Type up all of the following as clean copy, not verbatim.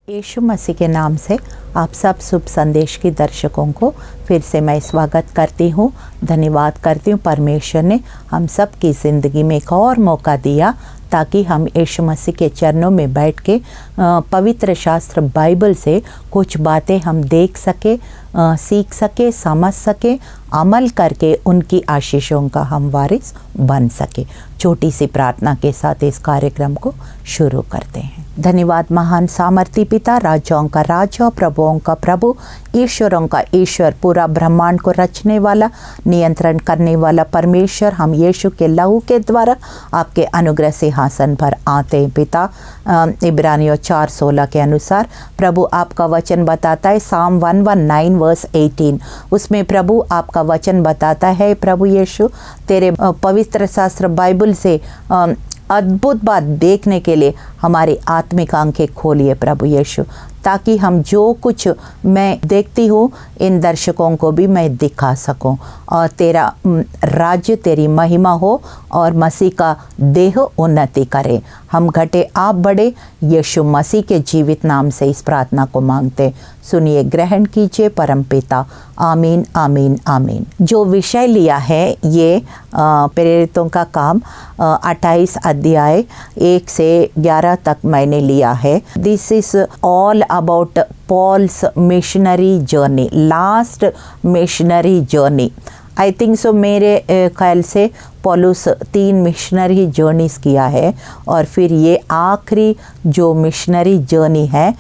यीशु मसीह के नाम से आप सब शुभ संदेश की दर्शकों को फिर से मैं स्वागत करती हूँ। धन्यवाद करती हूँ परमेश्वर ने हम सब की ज़िंदगी में एक और मौका दिया ताकि हम यीशु मसीह के चरणों में बैठ के पवित्र शास्त्र बाइबल से कुछ बातें हम देख सके, सीख सके, समझ सके, अमल करके उनकी आशीषों का हम वारिस बन सके। छोटी सी प्रार्थना के साथ इस कार्यक्रम को शुरू करते हैं। धन्यवाद महान सामर्थी पिता, राजाओं का राजा, प्रभुओं का प्रभु, ईश्वरों का ईश्वर, पूरा ब्रह्मांड को रचने वाला, नियंत्रण करने वाला परमेश्वर, हम यीशु के लहू के द्वारा आपके अनुग्रह सिंहासन पर आते हैं पिता। इब्रानियों 4:16 के अनुसार प्रभु आपका वचन बताता है, Psalm 119 वर्स 18, उसमें प्रभु आपका वचन बताता है प्रभु यीशु तेरे पवित्र शास्त्र बाइबल से अद्भुत बात देखने के लिए हमारी आत्मिक आंखें खोलिए प्रभु यीशु, ताकि हम जो कुछ मैं देखती हूँ इन दर्शकों को भी मैं दिखा सकूं और तेरा राज्य, तेरी महिमा हो और मसीह का देह उन्नति करे। हम घटे आप बढ़े, यीशु मसीह के जीवित नाम से इस प्रार्थना को मांगते, सुनिए, ग्रहण कीजिए परम पिता। आमीन आमीन आमीन। जो विषय लिया है ये प्रेरितों का काम 28 अध्याय 1 से 11 तक मैंने लिया है। This is all about Paul's missionary journey, last missionary journey. I think so, मेरे ख्याल से पौलुस 3 मिशनरी जर्नीज़ किया है और फिर ये आखिरी जो मिशनरी जर्नी है,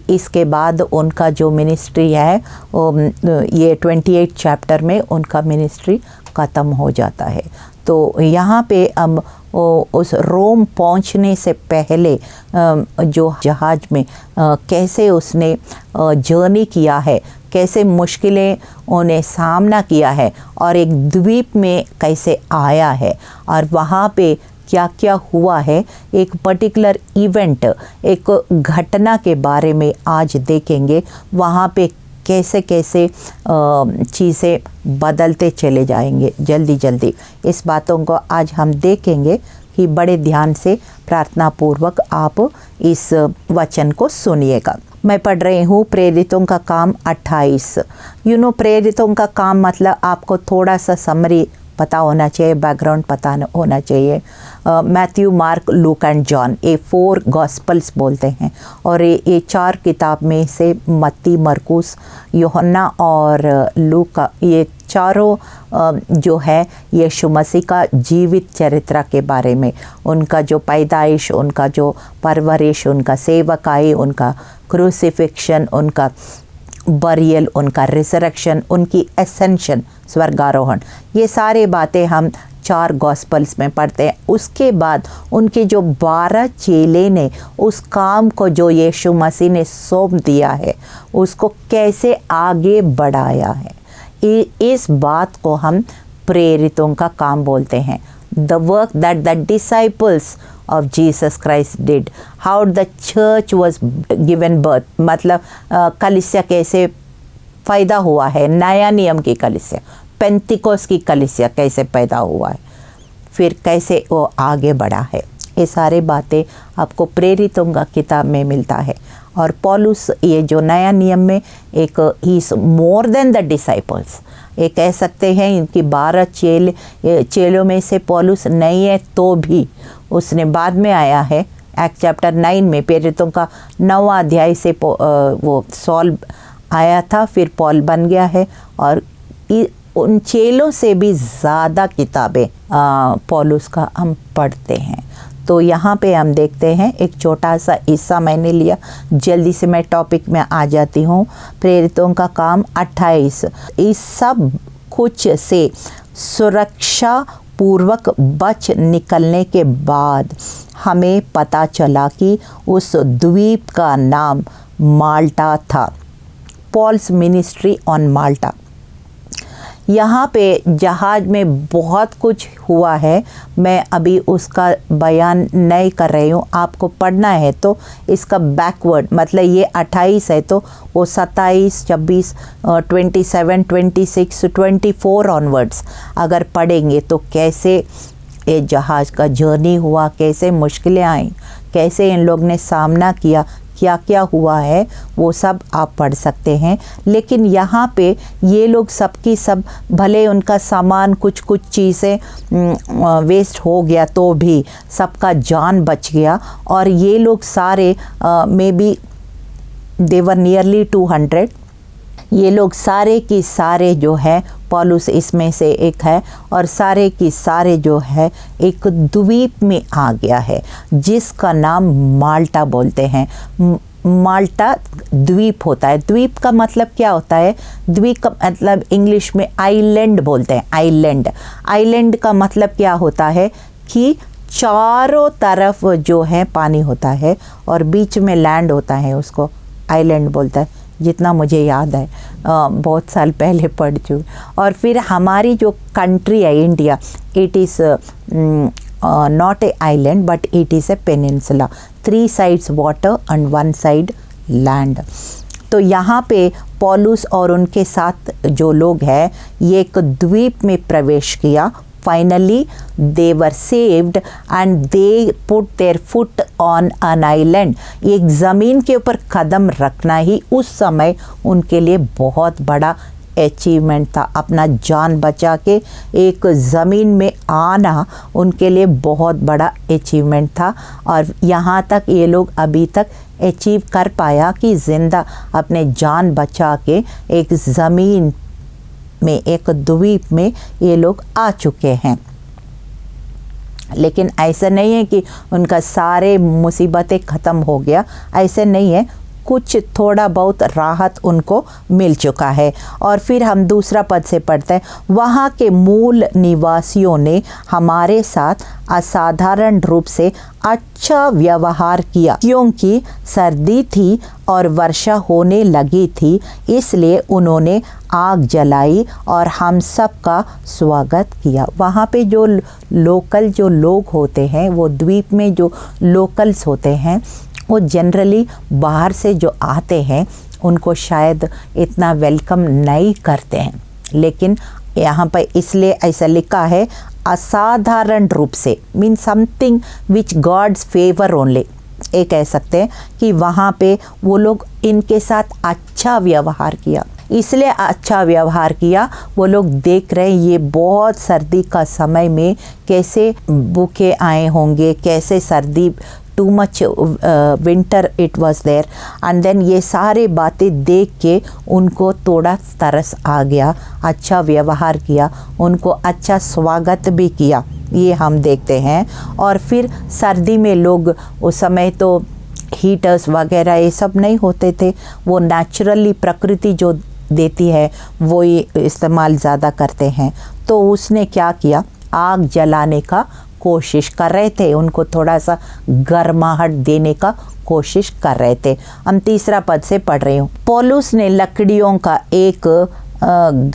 इसके बाद उनका जो मिनिस्ट्री है ये 28 चैप्टर में उनका मिनिस्ट्री ख़त्म हो जाता है। तो यहाँ पे हम उस रोम पहुँचने से पहले जो जहाज़ में कैसे उसने जर्नी किया है, कैसे मुश्किलें उन्हें सामना किया है और एक द्वीप में कैसे आया है और वहाँ पे क्या क्या हुआ है, एक पर्टिकुलर इवेंट, एक घटना के बारे में आज देखेंगे। वहाँ पे कैसे कैसे चीज़ें बदलते चले जाएंगे जल्दी जल्दी। इस बातों को आज हम देखेंगे कि बड़े ध्यान से प्रार्थना पूर्वक आप इस वचन को सुनिएगा। मैं पढ़ रही हूँ प्रेरितों का काम 28। प्रेरितों का काम मतलब आपको थोड़ा सा समरी पता होना चाहिए, बैकग्राउंड पता होना चाहिए। Matthew, mark, look and John, ये 4 गॉस्पल्स बोलते हैं और ये 4 किताब में से मत्ती, मरकुस, यूहन्ना और लूका, ये चारों जो है यीशु मसीह का जीवित चरित्र के बारे में, उनका जो पैदाइश, उनका जो परवरिश, उनका सेवकाई, उनका क्रूसिफिक्शन, उनका बरियल, उनका रिजरेक्शन, उनकी एसेंशन, स्वर्गारोहण, ये सारे बातें हम 4 गॉस्पल्स में पढ़ते हैं। उसके बाद उनके जो 12 चेले ने उस काम को जो यीशु मसीह ने सौंप दिया है उसको कैसे आगे बढ़ाया है, इस बात को हम प्रेरितों का काम बोलते हैं। The work that the disciples of Jesus Christ did, how the church was given birth, मतलब कलीसिया कैसे पैदा हुआ है, नया नियम की कलीसिया, पेंतिकोस की कलीसिया कैसे पैदा हुआ है, फिर कैसे वो आगे बढ़ा है, ये सारे बातें आपको प्रेरितों का किताब में मिलता है। और पौलुस ये जो नया नियम में एक he is more than the disciples, ये कह सकते हैं इनकी 12 चेलों में से पौलुस नहीं है तो भी उसने बाद में आया है। एक्ट चैप्टर 9 में प्रेरितों का 9वां अध्याय से वो सॉल आया था, फिर पॉल बन गया है और उन चेलों से भी ज़्यादा किताबें पौलुस का हम पढ़ते हैं। तो यहाँ पे हम देखते हैं एक छोटा सा हिस्सा मैंने लिया, जल्दी से मैं टॉपिक में आ जाती हूँ। प्रेरितों का काम 28। इस सब कुछ से सुरक्षा पूर्वक बच निकलने के बाद हमें पता चला कि उस द्वीप का नाम माल्टा था। पॉल्स मिनिस्ट्री ऑन माल्टा। यहाँ पे जहाज़ में बहुत कुछ हुआ है, मैं अभी उसका बयान नहीं कर रही हूँ, आपको पढ़ना है तो इसका बैकवर्ड, मतलब ये 28 है तो वो 27, 26, 27, 26, 24 ऑनवर्ड्स अगर पढ़ेंगे तो कैसे ये जहाज़ का जर्नी हुआ, कैसे मुश्किलें आई, कैसे इन लोग ने सामना किया, क्या क्या हुआ है वो सब आप पढ़ सकते हैं। लेकिन यहाँ पे ये लोग सबकी सब भले उनका सामान कुछ कुछ चीज़ें वेस्ट हो गया तो भी सबका जान बच गया। और ये लोग सारे may be they were nearly 200, ये लोग सारे की सारे जो है पॉलुस इसमें से एक है और सारे की सारे जो है एक द्वीप में आ गया है जिसका नाम माल्टा बोलते हैं। माल्टा द्वीप होता है। द्वीप का मतलब क्या होता है? द्वीप का मतलब इंग्लिश में आइलैंड बोलते हैं। आइलैंड, आइलैंड का मतलब क्या होता है कि चारों तरफ जो है पानी होता है और बीच में लैंड होता है, उसको आइलैंड बोलता है, जितना मुझे याद है, बहुत साल पहले पढ़ चुकी। और फिर हमारी जो कंट्री है India, it is not a island but it is a peninsula, 3 sides water and 1 side land. तो यहाँ पे पॉलुस और उनके साथ जो लोग हैं ये एक द्वीप में प्रवेश किया। Finally, they were saved and they put their foot on an island. एक ज़मीन के ऊपर कदम रखना ही उस समय उनके लिए बहुत बड़ा अचीवमेंट था। अपना जान बचा के एक ज़मीन में आना उनके लिए बहुत बड़ा अचीवमेंट था। और यहाँ तक ये लोग अभी तक अचीव कर पाया कि ज़िंदा अपने जान बचा के एक ज़मीन में, एक द्वीप में ये लोग आ चुके हैं। लेकिन ऐसा नहीं है कि उनका सारे मुसीबतें ख़त्म हो गया, ऐसे नहीं है, कुछ थोड़ा बहुत राहत उनको मिल चुका है। और फिर हम दूसरा पद से पढ़ते हैं, वहाँ के मूल निवासियों ने हमारे साथ असाधारण रूप से अच्छा व्यवहार किया, क्योंकि सर्दी थी और वर्षा होने लगी थी, इसलिए उन्होंने आग जलाई और हम सब का स्वागत किया। वहाँ पे जो लोकल जो लोग होते हैं, वो द्वीप में जो लोकल्स होते हैं, वो जनरली बाहर से जो आते हैं उनको शायद इतना वेलकम नहीं करते हैं। लेकिन यहाँ पर इसलिए ऐसा लिखा है असाधारण रूप से, mean something which God's favour only. ये कह सकते हैं कि वहाँ पे वो लोग इनके साथ अच्छा व्यवहार किया, इसलिए अच्छा व्यवहार किया। वो लोग देख रहे हैं ये बहुत सर्दी का समय में कैसे भूखे आए होंगे, कैसे सर्दी, too much winter it was there. And then ये सारे बातें देख के उनको थोड़ा तरस आ गया, अच्छा व्यवहार किया, उनको अच्छा स्वागत भी किया, ये हम देखते हैं। और फिर सर्दी में लोग उस समय तो हीटर्स वगैरह ये सब नहीं होते थे, वो नेचुरली प्रकृति जो देती है वो ही इस्तेमाल ज़्यादा करते हैं। तो उसने क्या किया, आग जलाने का कोशिश कर रहे थे, उनको थोड़ा सा गर्माहट देने का कोशिश कर रहे थे। हम तीसरा पद से पढ़ रही हूँ। पौलुस ने लकड़ियों का एक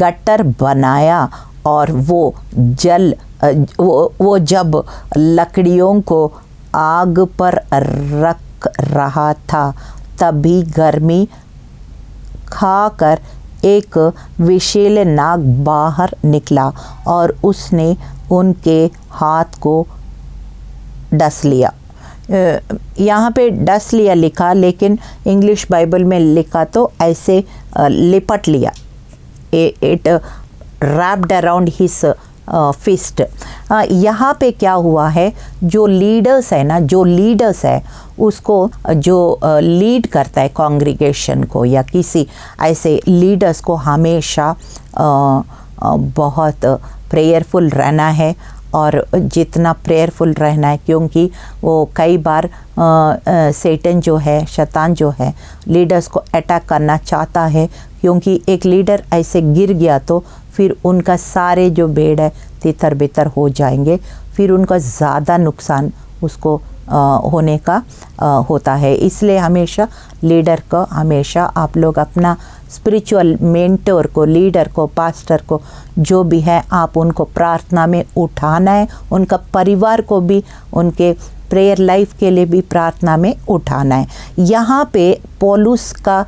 गट्टर बनाया और वो जब लकड़ियों को आग पर रख रहा था तभी गर्मी खाकर एक विषैले नाग बाहर निकला और उसने उनके हाथ को डस लिया। यहाँ पे डस लिया लिखा, लेकिन इंग्लिश बाइबल में लिखा तो ऐसे लिपट लिया, it wrapped around his fist. यहाँ पे क्या हुआ है, जो लीडर्स है ना, जो लीडर्स है उसको, जो लीड करता है कॉन्ग्रीगेशन को या किसी ऐसे लीडर्स को हमेशा बहुत प्रेयरफुल रहना है। और जितना प्रेयरफुल रहना है, क्योंकि वो कई बार सैतान जो है, शैतान जो है, लीडर्स को अटैक करना चाहता है। क्योंकि एक लीडर ऐसे गिर गया तो फिर उनका सारे जो भेड़ है तितर बितर हो जाएंगे, फिर उनका ज़्यादा नुकसान उसको होने का होता है। इसलिए हमेशा लीडर को, हमेशा आप लोग अपना स्पिरिचुअल मेंटर को, लीडर को, पास्टर को, जो भी है, आप उनको प्रार्थना में उठाना है, उनका परिवार को भी उनके प्रेयर लाइफ के लिए भी प्रार्थना में उठाना है। यहाँ पे पौलुस का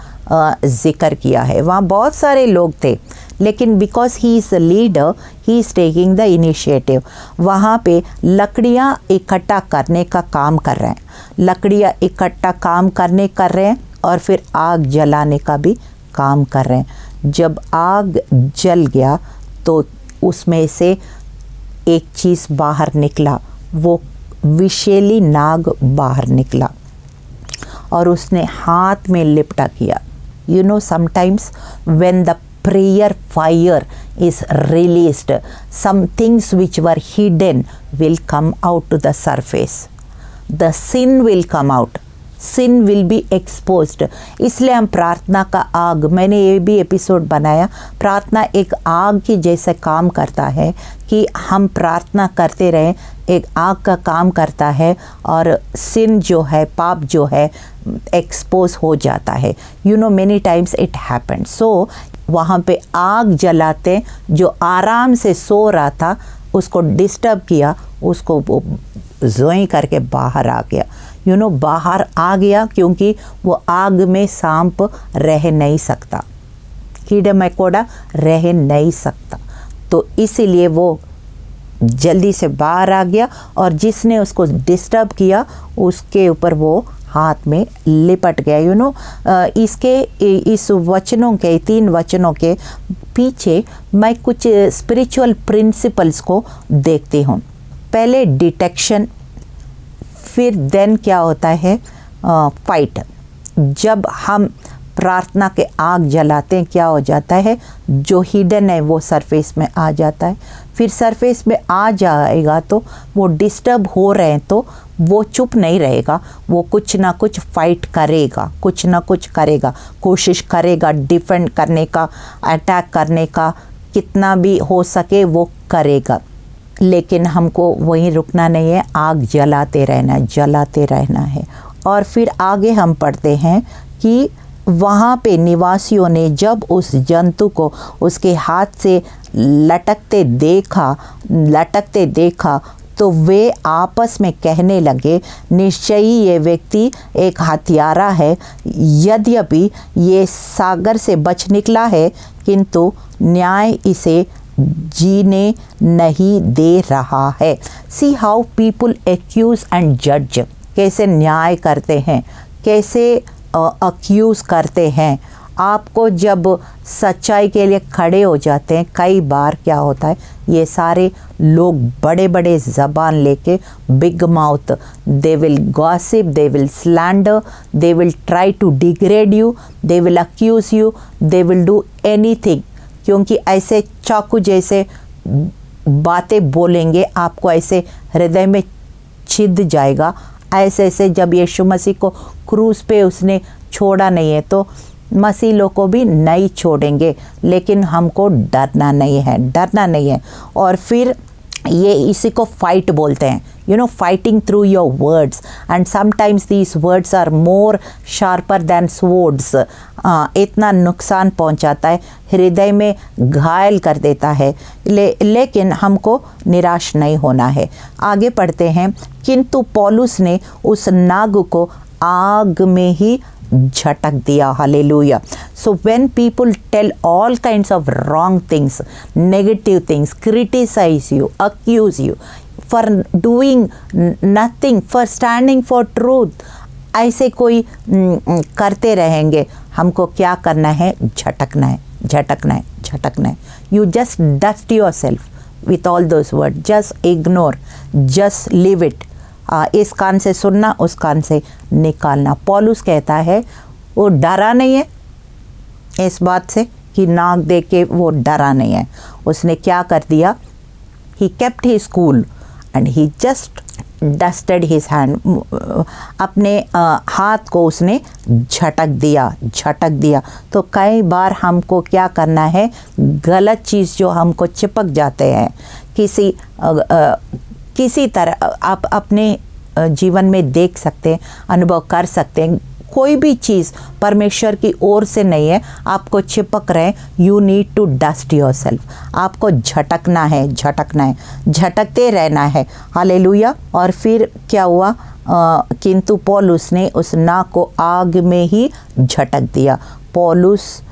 जिक्र किया है, वहाँ बहुत सारे लोग थे, लेकिन because he is a leader he is taking the initiative. वहाँ पे लकड़ियाँ इकट्ठा करने का काम कर रहे हैं, लकड़ियाँ इकट्ठा काम करने कर रहे हैं और फिर आग जलाने का भी काम कर रहे हैं। जब आग जल गया तो उसमें से एक चीज़ बाहर निकला, वो विषैली नाग बाहर निकला और उसने हाथ में लिपटा किया। You know, sometimes when the prayer fire is released, some things which were hidden will come out to the surface. The sin will come out. Sin will be exposed. इसलिए हम प्रार्थना का आग, मैंने ये भी एपिसोड बनाया, प्रार्थना एक आग की जैसे काम करता है कि हम प्रार्थना करते रहें, एक आग का काम करता है और सिन जो है, पाप जो है, एक्सपोज हो जाता है। You know, many times it happened. So वहाँ पे आग जलाते, जो आराम से सो रहा था उसको डिस्टर्ब किया, उसको वो जोई करके बाहर आ गया। यू नो, बाहर आ गया क्योंकि वो आग में सांप रह नहीं सकता, कीड़ा मकोड़ा रह नहीं सकता, तो इसीलिए वो जल्दी से बाहर आ गया और जिसने उसको डिस्टर्ब किया उसके ऊपर वो हाथ में लिपट गया। यू नो, इस वचनों के, 3 वचनों के पीछे मैं कुछ स्पिरिचुअल प्रिंसिपल्स को देखती हूँ। पहले डिटेक्शन, फिर देन क्या होता है, फाइट। जब हम प्रार्थना के आग जलाते हैं क्या हो जाता है, जो हिडन है वो सरफेस में आ जाता है। फिर सरफेस में आ जाएगा तो वो डिस्टर्ब हो रहे हैं तो वो चुप नहीं रहेगा, वो कुछ ना कुछ फाइट करेगा, कुछ ना कुछ करेगा, कोशिश करेगा डिफेंड करने का, अटैक करने का, कितना भी हो सके वो करेगा। लेकिन हमको वहीं रुकना नहीं है, आग जलाते रहना है, जलाते रहना है। और फिर आगे हम पढ़ते हैं कि वहाँ पे निवासियों ने जब उस जंतु को उसके हाथ से लटकते देखा तो वे आपस में कहने लगे, निश्चय ही ये व्यक्ति एक हत्यारा है, यद्यपि ये सागर से बच निकला है किंतु न्याय इसे जीने नहीं दे रहा है। See how people accuse and जज, कैसे न्याय करते हैं, कैसे अक्यूज़ करते हैं। आपको जब सच्चाई के लिए खड़े हो जाते हैं, कई बार क्या होता है, ये सारे लोग बड़े बड़े ज़बान लेके, big mouth, they will gossip, they will slander, they will try to degrade you, they will accuse you, they will do anything, क्योंकि ऐसे चाकू जैसे बातें बोलेंगे, आपको ऐसे हृदय में छिद जाएगा। ऐसे ऐसे जब यीशु मसीह को क्रूस पे उसने छोड़ा नहीं है तो मसीह लोग को भी नहीं छोड़ेंगे। लेकिन हमको डरना नहीं है, डरना नहीं है। और फिर ये इसी को फाइट बोलते हैं, you know, fighting through your words, and sometimes these words are more sharper than swords. इतना नुकसान पहुंचाता है, हृदय में घायल कर देता है। लेकिन हमको निराश नहीं होना है। आगे पढ़ते हैं, किंतु पौलुस ने उस नाग को आग में ही झटक दिया। Hallelujah. So when people tell all kinds of wrong things, negative things, criticise you, accuse you for doing nothing, for standing for truth, ऐसे कोई करते रहेंगे, हमको क्या करना है, झटकना है, झटकना है, झटकना है। You just dust your self with all those word, just ignore, just live it. इस कान से सुनना, उस कान से निकालना। पौलुस कहता है वो डरा नहीं है इस बात से कि नाक देख के वो डरा नहीं है। उसने क्या कर दिया, he kept his cool and he just dusted his hand, अपने हाथ को उसने झटक दिया। तो कई बार हमको क्या करना है, गलत चीज़ जो हमको चिपक जाते हैं, किसी तरह आप अपने जीवन में देख सकते हैं, अनुभव कर सकते हैं, कोई भी चीज़ परमेश्वर की ओर से नहीं है, आपको चिपक रहे, you need to dust yourself, आपको झटकना है, झटकते रहना है। हालेलुया। और फिर क्या हुआ, किंतु पौलुस ने उस नाग को आग में ही झटक दिया। पौलुस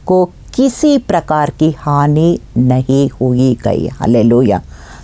को किसी प्रकार की हानि नहीं हुई गई। हालेलुया।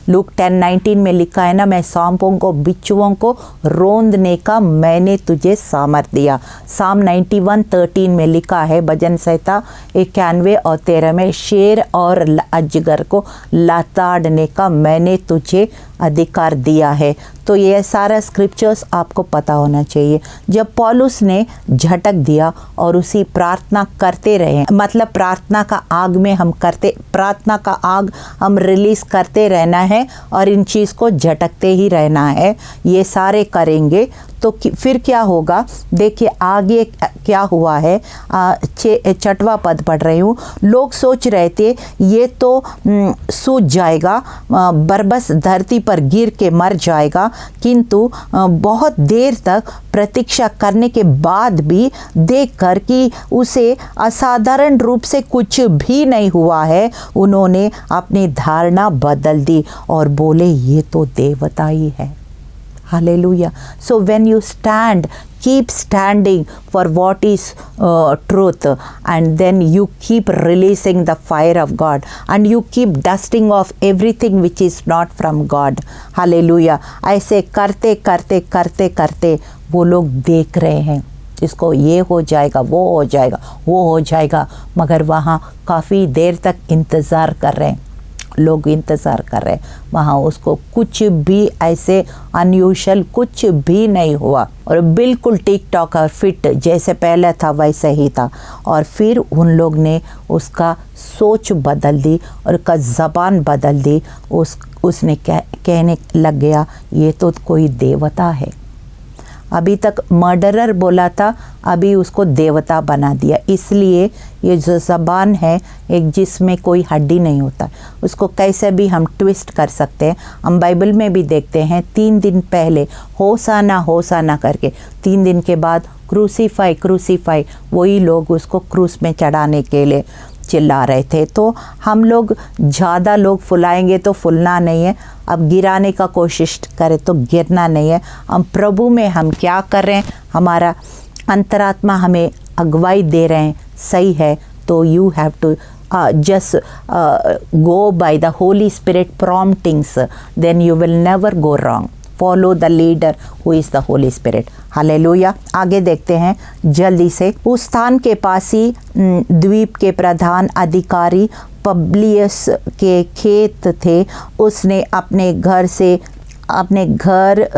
लूक 10:19 में लिखा है ना, मैं सांपों को बिच्छुओं को रोंदने का मैंने तुझे सामर्थ दिया। साम 91:13 में लिखा है, भजन संहिता 91 और 13 में, शेर और अजगर को लाताड़ने का मैंने तुझे अधिकार दिया है। तो ये सारा स्क्रिप्चर्स आपको पता होना चाहिए। जब पौलुस ने झटक दिया और उसी प्रार्थना करते रहे, मतलब प्रार्थना का आग में हम करते, प्रार्थना का आग हम रिलीज करते रहना है और इन चीज़ को झटकते ही रहना है। ये सारे करेंगे तो फिर क्या होगा, देखिए आगे क्या हुआ है। 6वां पद पढ़ रही हूँ। लोग सोच रहे थे ये तो सूझ जाएगा, बरबस धरती पर गिर के मर जाएगा, किंतु बहुत देर तक प्रतीक्षा करने के बाद भी देखकर कि उसे असाधारण रूप से कुछ भी नहीं हुआ है, उन्होंने अपनी धारणा बदल दी और बोले ये तो देवता ही है। Hallelujah. So when you stand, keep standing for what is truth, and then you keep releasing the fire of God, and you keep dusting off everything which is not from God. Hallelujah. ऐसे करते करते करते करते वो लोग देख रहे हैं, इसको ये हो जाएगा, वो हो जाएगा, वो हो जाएगा, मगर वहाँ काफ़ी देर तक इंतज़ार कर रहे हैं, लोग इंतज़ार कर रहे हैं। वहाँ उसको कुछ भी ऐसे अनयूजुअल कुछ भी नहीं हुआ और बिल्कुल टिक टॉक और फिट जैसे पहले था वैसे ही था। और फिर उन लोग ने उसका सोच बदल दी और उसका ज़बान बदल दी। उसने कहने लग गया ये तो कोई देवता है। अभी तक मर्डरर बोला था, अभी उसको देवता बना दिया। इसलिए ये जो ज़बान है एक जिसमें कोई हड्डी नहीं होता, उसको कैसे भी हम ट्विस्ट कर सकते हैं। हम बाइबल में भी देखते हैं 3 दिन पहले होसाना होसाना करके, 3 दिन के बाद क्रूसीफाई क्रूसीफाई, वही लोग उसको क्रूस में चढ़ाने के लिए चिल्ला रहे थे। तो हम लोग ज़्यादा लोग फुलाएंगे तो फुलना नहीं है, अब गिराने का कोशिश करें तो गिरना नहीं है। हम प्रभु में हम क्या कर रहे हैं, हमारा अंतरात्मा हमें अगुवाई दे रहे हैं, सही है। तो you have to just go by the Holy Spirit promptings, then you will never go wrong. Follow the leader who is the Holy Spirit. Hallelujah. आगे देखते हैं जल्दी से। उस स्थान के पास ही द्वीप के प्रधान अधिकारी पब्लियस के खेत थे। उसने अपने घर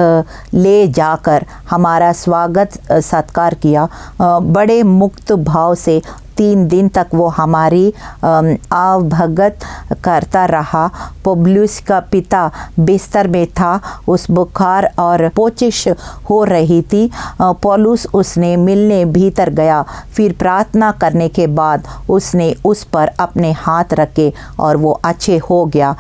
ले जाकर हमारा स्वागत सत्कार किया। बड़े मुक्त भाव से 3 दिन तक वो हमारी आवभगत करता रहा। पब्लियस का पिता बिस्तर में था, उस बुखार और पोचिश हो रही थी। पौलुस उसने मिलने भीतर गया, फिर प्रार्थना करने के बाद उसने उस पर अपने हाथ रखे और वो अच्छे हो गया।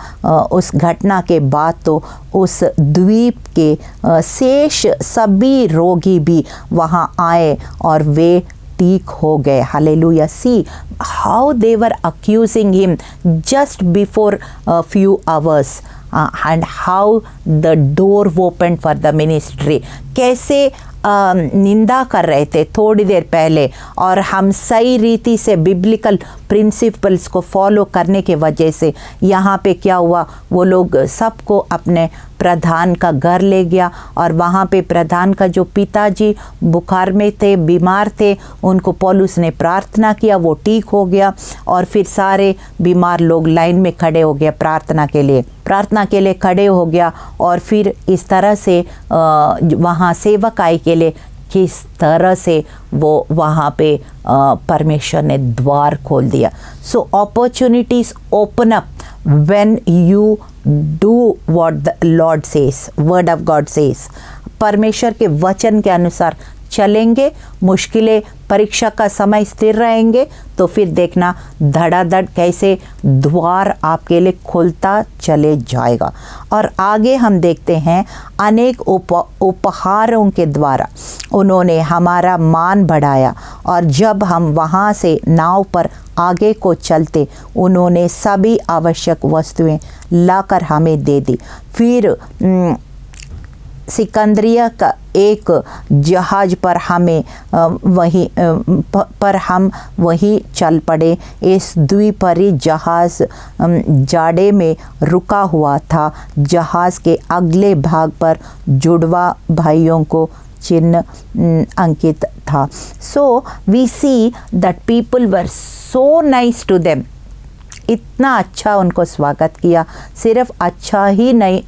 उस घटना के बाद तो उस द्वीप के शेष सभी रोगी भी वहाँ आए और वे ठीक हो गए। Hallelujah. See how they were accusing him just before a few hours and how the door opened for the ministry। कैसे निंदा कर रहे थे थोड़ी देर पहले, और हम सही रीति से बिब्लिकल प्रिंसिपल्स को फॉलो करने के वजह से यहाँ पे क्या हुआ, वो लोग सबको अपने प्रधान का घर ले गया और वहाँ पे प्रधान का जो पिताजी बुखार में थे, बीमार थे, उनको पौलुस ने प्रार्थना किया, वो ठीक हो गया। और फिर सारे बीमार लोग लाइन में खड़े हो गए प्रार्थना के लिए खड़े हो गया। और फिर इस तरह से वहाँ सेवक आए के लिए किस तरह से वो वहाँ पे परमेश्वर ने द्वार खोल दिया। So opportunities open up when you do what the Lord says, word of God says. परमेश्वर के वचन के अनुसार चलेंगे, मुश्किलें परीक्षा का समय स्थिर रहेंगे, तो फिर देखना धड़ाधड़ कैसे द्वार आपके लिए खुलता चले जाएगा। और आगे हम देखते हैं अनेक उपहारों के द्वारा उन्होंने हमारा मान बढ़ाया, और जब हम वहाँ से नाव पर आगे को चलते उन्होंने सभी आवश्यक वस्तुएं लाकर हमें दे दी। फिर सिकंदरिया का एक जहाज़ पर हम वहीं चल पड़े। इस द्विपरी जहाज़ जाड़े में रुका हुआ था। जहाज़ के अगले भाग पर जुड़वा भाइयों को चिन्ह अंकित था। So we see that people were so nice to them. इतना अच्छा उनको स्वागत किया। सिर्फ अच्छा ही नहीं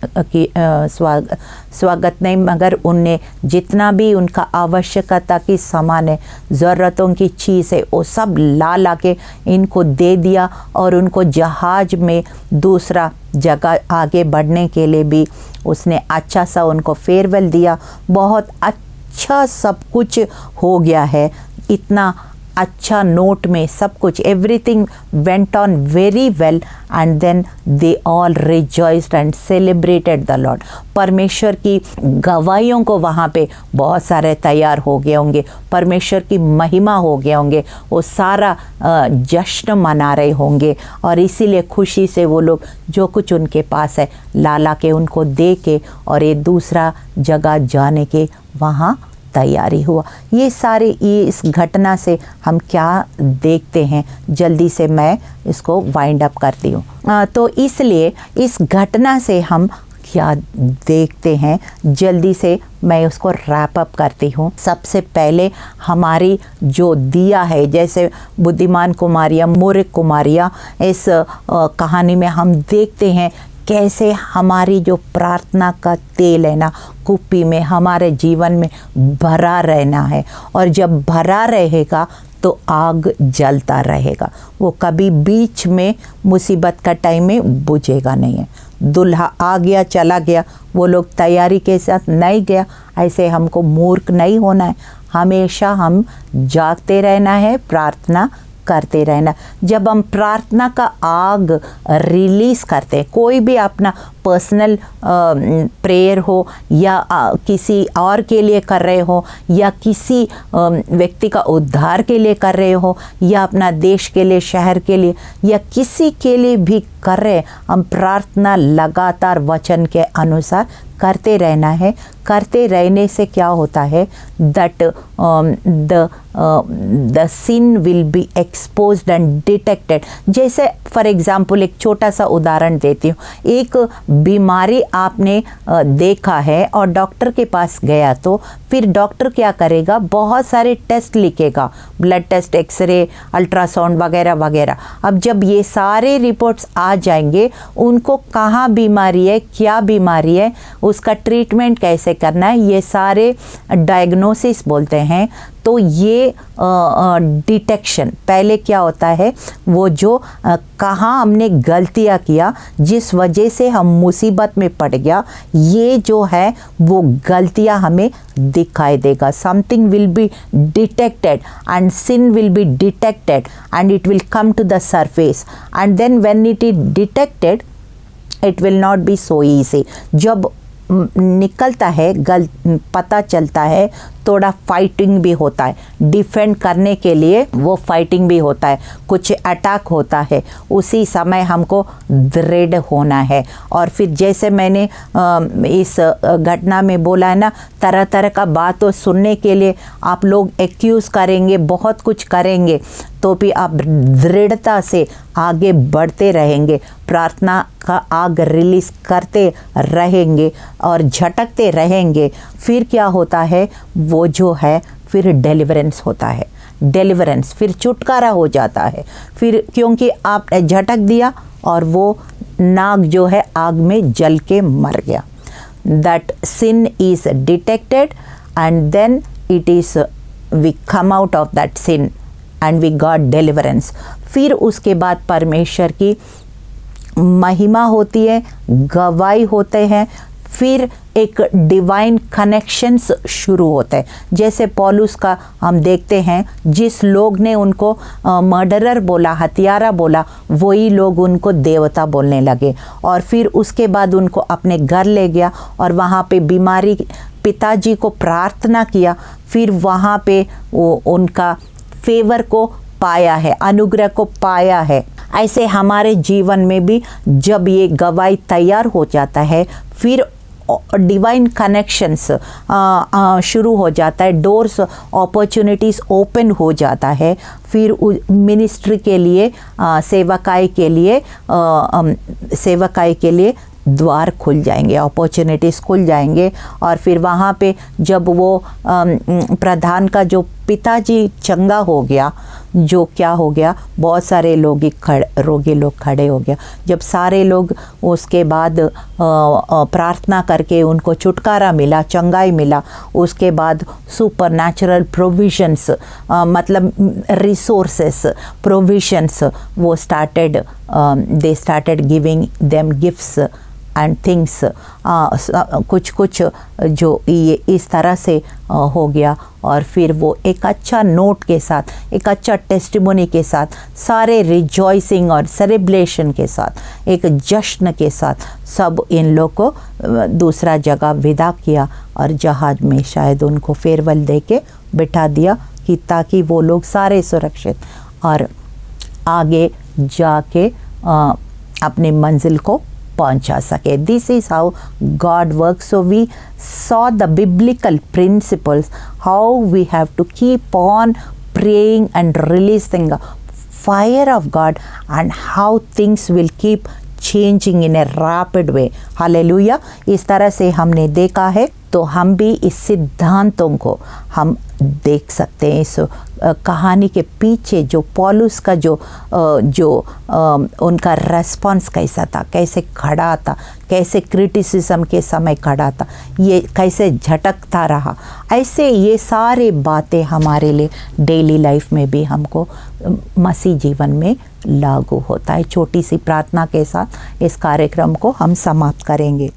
स्वागत नहीं, मगर उनने जितना भी उनका आवश्यकता की सामान है, ज़रूरतों की चीज़ है, वो सब ला के इनको दे दिया। और उनको जहाज़ में दूसरा जगह आगे बढ़ने के लिए भी उसने अच्छा सा उनको फेयरवेल दिया। बहुत अच्छा सब कुछ हो गया है। इतना अच्छा नोट में सब कुछ, everything went on very well and then they all rejoiced and celebrated the Lord. परमेश्वर की गवाहियों को वहाँ पे बहुत सारे तैयार हो गए होंगे, परमेश्वर की महिमा हो गए होंगे, वो सारा जश्न मना रहे होंगे। और इसीलिए खुशी से वो लोग जो कुछ उनके पास है ला के उनको दे के और ये दूसरा जगह जाने के वहाँ तैयारी हुआ। ये इस घटना से हम क्या देखते हैं, जल्दी से मैं इसको वाइंड अप करती हूँ। तो इसलिए इस घटना से हम क्या देखते हैं, जल्दी से मैं उसको रैप अप करती हूँ। सबसे पहले हमारी जो दिया है, जैसे बुद्धिमान कुमारियाँ, मूर्ख कुमारियाँ, इस कहानी में हम देखते हैं कैसे हमारी जो प्रार्थना का तेल है ना, कुप्पी में हमारे जीवन में भरा रहना है। और जब भरा रहेगा तो आग जलता रहेगा, वो कभी बीच में मुसीबत का टाइम में बुझेगा नहीं है। दूल्हा आ गया चला गया, वो लोग तैयारी के साथ नहीं गया, ऐसे हमको मूर्ख नहीं होना है। हमेशा हम जागते रहना है, प्रार्थना करते रहना। जब हम प्रार्थना का आग रिलीज़ करते हैं, कोई भी अपना पर्सनल प्रेयर हो या किसी और के लिए कर रहे हो या किसी व्यक्ति का उद्धार के लिए कर रहे हो या अपना देश के लिए, शहर के लिए या किसी के लिए भी कर रहे, हम प्रार्थना लगातार वचन के अनुसार करते रहना है। करते रहने से क्या होता है, that the sin will be exposed and detected. जैसे फॉर एग्जांपल एक छोटा सा उदाहरण देती हूँ। एक बीमारी आपने देखा है और डॉक्टर के पास गया, तो फिर डॉक्टर क्या करेगा, बहुत सारे टेस्ट लिखेगा, ब्लड टेस्ट, एक्सरे, अल्ट्रासाउंड वगैरह वगैरह। अब जब ये सारे रिपोर्ट्स आ जाएंगे, उनको कहाँ बीमारी है, क्या बीमारी है, उसका ट्रीटमेंट कैसे करना है, ये सारे डायग्नोसिस बोलते हैं। तो ये डिटेक्शन पहले क्या होता है, वो जो कहाँ हमने गलतियाँ किया जिस वजह से हम मुसीबत में पड़ गया, ये जो है वो गलतियाँ हमें दिखाई देगा। Something will be detected and sin will be detected and it will come to the surface, and then when it is detected it will not be so easy. जब निकलता है, पता चलता है, थोड़ा फाइटिंग भी होता है, डिफेंड करने के लिए वो फाइटिंग भी होता है, कुछ अटैक होता है, उसी समय हमको दृढ़ होना है। और फिर जैसे मैंने इस घटना में बोला है ना, तरह तरह का बातों सुनने के लिए आप लोग एक्यूज़ करेंगे, बहुत कुछ करेंगे, तो भी आप दृढ़ता से आगे बढ़ते रहेंगे, प्रार्थना का आग रिलीज़ करते रहेंगे और झटकते रहेंगे। फिर क्या होता है, वो जो है फिर डिलीवरेंस होता है, डिलीवरेंस फिर छुटकारा हो जाता है। फिर क्योंकि आपने झटक दिया और वो नाग जो है आग में जल के मर गया। That sin is detected and then it is we come out of that sin and we got deliverance. फिर उसके बाद परमेश्वर की महिमा होती है, गवाही होते हैं, फिर एक डिवाइन कनेक्शंस शुरू होते हैं। जैसे पौलुस का हम देखते हैं, जिस लोग ने उनको मर्डरर बोला, हत्यारा बोला, वही लोग उनको देवता बोलने लगे। और फिर उसके बाद उनको अपने घर ले गया और वहाँ पे बीमारी पिताजी को प्रार्थना किया, फिर वहाँ पे वो उनका फेवर को पाया है, अनुग्रह को पाया है। ऐसे हमारे जीवन में भी जब ये गवाही तैयार हो जाता है, फिर डिवाइन कनेक्शंस शुरू हो जाता है, डोर्स अपॉर्चुनिटीज़ ओपन हो जाता है। फिर मिनिस्ट्री के लिए, सेवकाई के लिए द्वार खुल जाएंगे, अपॉर्चुनिटीज़ खुल जाएंगे। और फिर वहाँ पे जब वो प्रधान का जो पिताजी चंगा हो गया, जो क्या हो गया, बहुत सारे रोगी लोग खड़े हो गया। जब सारे लोग उसके बाद प्रार्थना करके उनको छुटकारा मिला, चंगाई मिला, उसके बाद सुपरनैचुरल प्रोविजंस, मतलब रिसोर्सेस, प्रोविजंस, वो they started giving them gifts and things. कुछ जो ये इस तरह से हो गया। और फिर वो एक अच्छा नोट के साथ, एक अच्छा टेस्टिमोनी के साथ, सारे रिजॉइसिंग और सेलिब्रेशन के साथ, एक जश्न के साथ सब इन लोग को दूसरा जगह विदा किया और जहाज में शायद उनको फेयरवेल दे के बिठा दिया कि ताकि वो लोग सारे सुरक्षित और आगे जाके अपनी मंजिल को पहुंचा सके। This is how God work. So we saw the biblical principles, how we have to keep on praying and releasing the fire of God, and how things will keep changing in a rapid way. Hallelujah. इस तरह से हमने देखा है, तो हम भी इस सिद्धांतों को हम देख सकते हैं। इस कहानी के पीछे जो पौलुस का जो उनका रेस्पॉन्स कैसा था, कैसे खड़ा था, कैसे क्रिटिसिज्म के समय खड़ा था, ये कैसे झटकता रहा, ऐसे ये सारे बातें हमारे लिए डेली लाइफ में भी हमको मसीह जीवन में लागू होता है। छोटी सी प्रार्थना के साथ इस कार्यक्रम को हम समाप्त करेंगे।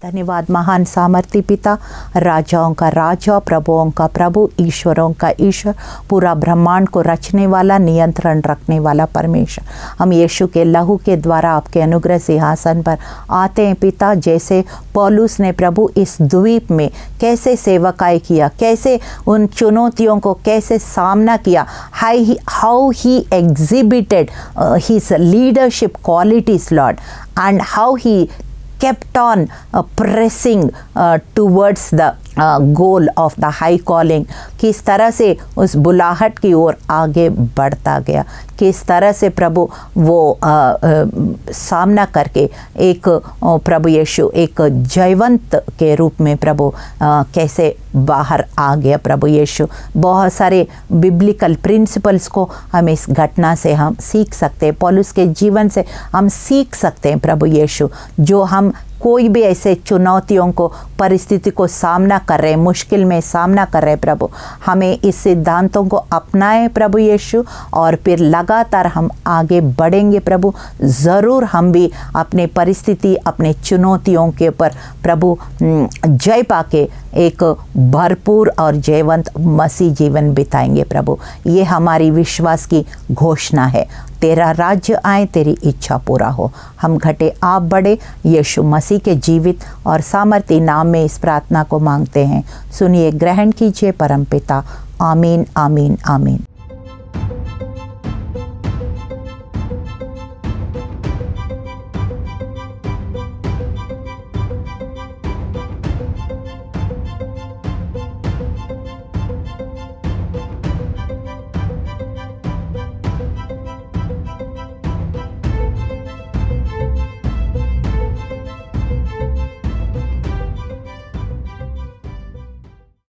धन्यवाद महान सामर्थी पिता, राजाओं का राजा, प्रभुओं का प्रभु, ईश्वरों का ईश्वर, पूरा ब्रह्मांड को रचने वाला, नियंत्रण रखने वाला परमेश्वर। हम यीशु के लहू के द्वारा आपके अनुग्रह सिंहासन पर आते हैं पिता। जैसे पौलुस ने प्रभु इस द्वीप में कैसे सेवकाई किया, कैसे उन चुनौतियों को कैसे सामना किया, how he exhibited his leadership qualities Lord, and how he kept on pressing towards the goal of the high calling, किस तरह से उस बुलाहट की ओर आगे बढ़ता गया, किस तरह से प्रभु वो सामना करके एक प्रभु यीशु एक जयवंत के रूप में प्रभु कैसे बाहर आ गया प्रभु यीशु। बहुत सारे बिब्लिकल प्रिंसिपल्स को हम इस घटना से हम सीख सकते हैं, पौलुस के जीवन से हम सीख सकते हैं प्रभु यीशु। जो हम कोई भी ऐसे चुनौतियों को, परिस्थिति को सामना कर रहे हैं, मुश्किल में सामना कर रहे हैं प्रभु, हमें इस सिद्धांतों को अपनाएं प्रभु यीशु, और फिर लगातार हम आगे बढ़ेंगे प्रभु। ज़रूर हम भी अपने परिस्थिति, अपने चुनौतियों के ऊपर प्रभु जय पाके एक भरपूर और जयवंत मसीह जीवन बिताएंगे प्रभु। ये हमारी विश्वास की घोषणा है। तेरा राज्य आए, तेरी इच्छा पूरा हो, हम घटे आप बढ़े। यीशु मसीह के जीवित और सामर्थी नाम में इस प्रार्थना को मांगते हैं। सुनिए, ग्रहण कीजिए परमपिता। आमीन, आमीन, आमीन।